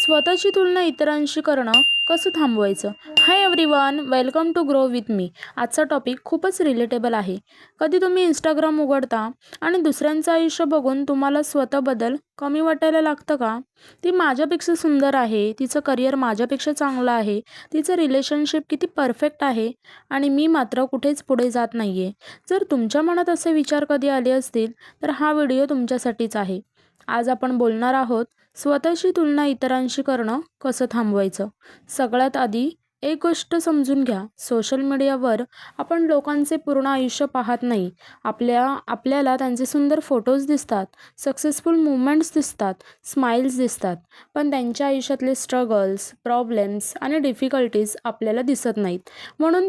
स्वतःची तुलना इतरांशी करणं कसं थांबवायचं? Hi everyone, welcome to grow with me. आजचा टॉपिक खूपच रिलेटेबल आहे. कधी तुम्ही इंस्टाग्राम उघडता आणि दुसऱ्यांचं आयुष्य बघून तुम्हाला स्वतःबद्दल कमी वाटायला लागतं का? ती माझ्यापेक्षा सुंदर आहे, तिचं करिअर माझ्यापेक्षा चांगलं आहे, तिचं रिलेशनशिप किती परफेक्ट आहे आणि मी मात्र कुठेच पुढे जात नाही आहे. जर तुमच्या मनात असे विचार कधी आले असतील तर हा व्हिडिओ तुमच्यासाठीच आहे. आज आपण बोलणार आहोत स्वतःची तुलना इतरांशी करणं कसं थांबवायचं. सगळ्यात आधी एक गोष्ट समजून घ्या, सोशल मीडियावर आपण लोकांचे पूर्ण आयुष्य पाहत नाही. आपल्याला त्यांचे सुंदर फोटोज दिसतात, सक्सेसफुल मुवमेंट्स दिसतात, स्माइल्स दिसतात, पण त्यांच्या आयुष्यातले स्ट्रगल्स, प्रॉब्लेम्स आणि डिफिकल्टीज आपल्याला दिसत नाहीत. म्हणून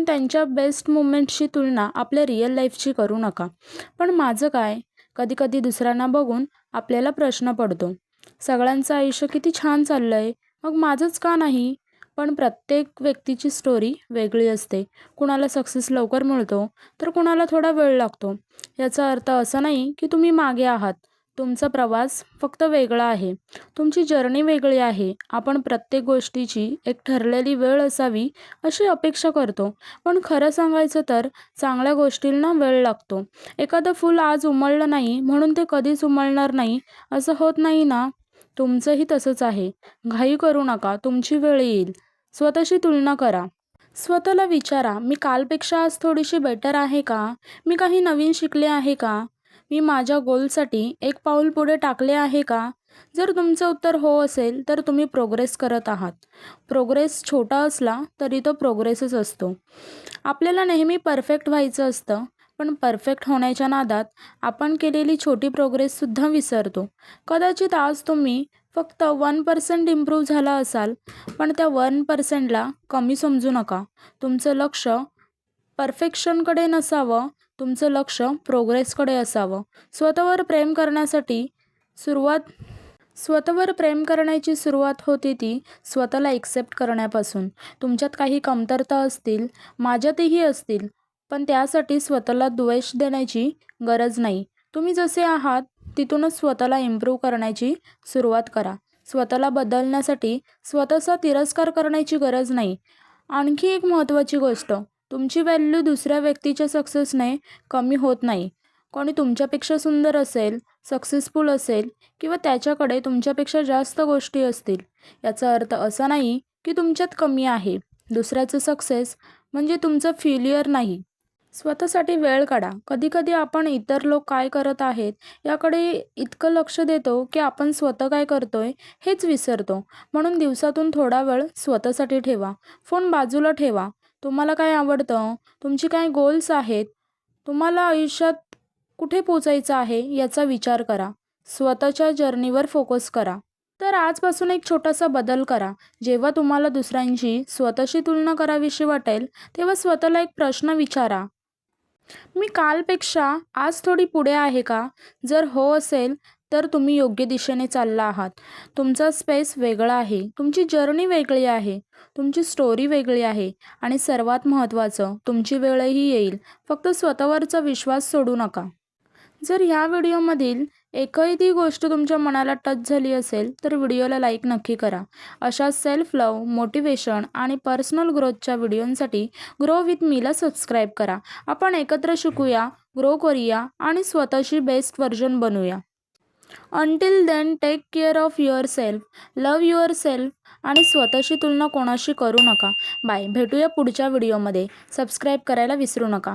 त्यांच्या बेस्ट मुवमेंट्सची तुलना आपल्या रिअल लाईफची करू नका. पण माझं काय? कधीकधी दुसऱ्यांना बघून आपल्याला प्रश्न पडतो, सगळ्यांचं आयुष्य किती छान चाललं आहे, मग माझंच का नाही? पण प्रत्येक व्यक्तीची स्टोरी वेगळी असते. कुणाला सक्सेस लवकर मिळतो तर कुणाला थोडा वेळ लागतो. याचा अर्थ असा नाही की तुम्ही मागे आहात. तुमचा प्रवास फक्त वेगळा आहे, तुमची जर्नी वेगळी आहे. आपण प्रत्येक गोष्टीची एक ठरलेली वेळ असावी अशी अपेक्षा करतो, पण खरं सांगायचं तर चांगल्या गोष्टींना वेळ लागतो. एखादं फूल आज उमललं नाही म्हणून ते कधीच उमलणार नाही असं होत नाही ना. तुमचंही तसंच आहे. घाई करू नका, तुमची वेळ येईल. स्वतःशी तुलना करा. स्वतःला विचारा, मी कालपेक्षा आज थोडीशी बेटर आहे का? मी काही नवीन शिकले आहे का? मी माझ्या गोलसाठी एक पाऊल पुढे टाकले आहे का? जर तुमचं उत्तर हो असेल तर तुम्ही प्रोग्रेस करत आहात. प्रोग्रेस छोटा असला तरी तो प्रोग्रेसच असतो. आपल्याला नेहमी परफेक्ट व्हायचं असतं, पण परफेक्ट होण्याच्या नादात आपण केलेली छोटी प्रोग्रेससुद्धा विसरतो. कदाचित आज तुम्ही फक्त 1% इम्प्रूव्ह झाला असाल, पण त्या 1%ला कमी समजू नका. तुमचं लक्ष परफेक्शनकडे नसावं, तुमचं लक्ष प्रोग्रेसकडे असावं. स्वतःवर प्रेम करण्यासाठी सुरुवात स्वतःवर प्रेम करण्याची सुरुवात होते ती स्वतःला एक्सेप्ट करण्यापासून. तुमच्यात काही कमतरता असतील, माझ्यातही असतील, पण त्यासाठी स्वतःला द्वेष देण्याची गरज नाही. तुम्ही जसे आहात तिथूनच स्वतःला इम्प्रूव्ह करण्याची सुरुवात करा. स्वतःला बदलण्यासाठी स्वतःचा तिरस्कार करण्याची गरज नाही. आणखी एक महत्त्वाची गोष्ट, तुमची व्हॅल्यू दुसऱ्या व्यक्तीच्या सक्सेसने कमी होत नाही. कोणी तुमच्यापेक्षा सुंदर असेल, सक्सेसफुल असेल किंवा त्याच्याकडे तुमच्यापेक्षा जास्त गोष्टी असतील, याचा अर्थ असा नाही की तुमच्यात कमी आहे. दुसऱ्याचं सक्सेस म्हणजे तुमचं फेल्युअर नाही. स्वतःसाठी वेळ काढा. कधीकधी आपण इतर लोक काय करत आहेत याकडे इतकं लक्ष देतो की आपण स्वतः काय करतोय हेच विसरतो. म्हणून दिवसातून थोडा वेळ स्वतःसाठी ठेवा. फोन बाजूला ठेवा. तुम्हाला काय आवडतं, तुमची काय गोल्स आहेत, तुम्हाला आयुष्यात कुठे पोचायचं आहे याचा विचार करा. स्वतःच्या जर्नीवर फोकस करा. तर आजपासून एक छोटासा बदल करा. जेव्हा तुम्हाला दुसऱ्यांशी स्वतःशी तुलना करावीशी वाटेल तेव्हा स्वतःला एक प्रश्न विचारा, मी कालपेक्षा आज थोडी पुढे आहे का? जर हो असेल तर तुम्ही योग्य दिशेने चालला आहात. तुमचा स्पेस वेगळा आहे, तुमची जर्नी वेगळी आहे, तुमची स्टोरी वेगळी आहे आणि सर्वात महत्त्वाचं, तुमची वेळही येईल. फक्त स्वतःवरचा विश्वास सोडू नका. जर ह्या व्हिडिओमधील एखादी गोष्ट तुमच्या मनाला टच झाली असेल तर व्हिडिओला लाईक नक्की करा. अशा सेल्फ लव्ह, मोटिवेशन आणि पर्सनल ग्रोथच्या व्हिडिओंसाठी ग्रो विथ मीला सबस्क्राईब करा. आपण एकत्र शिकूया, ग्रो करूया आणि स्वतःची बेस्ट व्हर्जन बनवूया. Until then, take care of yourself, love yourself आणि स्वतःशी तुलना कोणाशी करू नका. बाय. भेटूया पुढच्या व्हिडिओमध्ये. सबस्क्राईब करायला विसरू नका.